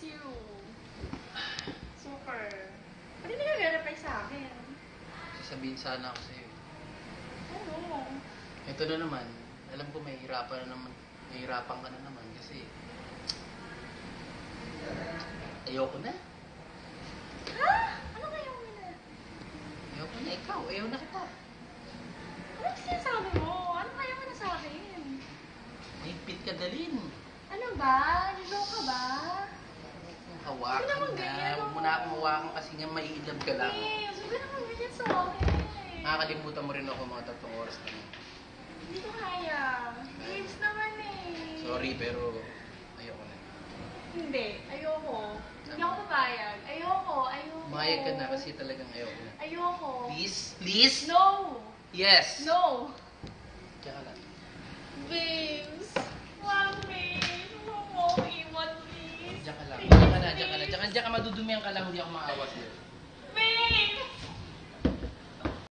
you. Super. Pati hindi ka nag-reply sa akin. Sasabihin sana ako sa'yo. Ano? Ito na naman. Alam ko mahihirapan ka na naman kasi ayoko na. Ha? Ano kayo mo na? Ayoko na ikaw. Ayaw na kita. Ano sinasabi mo? Ano kayo mo na sa akin? Mahigpit ka dalin. Ano ba? Nilo ka ba? Hawakan Hindi naman na. ganyan, Huwag mo na akong hawakan kasi nga maiilab ka lang. James, huwag ka naman ganyan sa akin. Nakakalimutan mo rin ako mga 3 oras na. Hindi ko kaya. James naman eh. Sorry pero ayoko na. Hindi. Ayoko. Hindi ako papayag. Ayoko. Mayag ka na kasi talagang ayoko na. Ayoko. Please? Please? No! Yes! No! Diyan ka lang. James! Mami! Huwag mo ako iwan, please. Diyan ka lang. Diyan ka na. Diyan ka madudumihan ka lang. Hindi ako maawa sa'yo. James!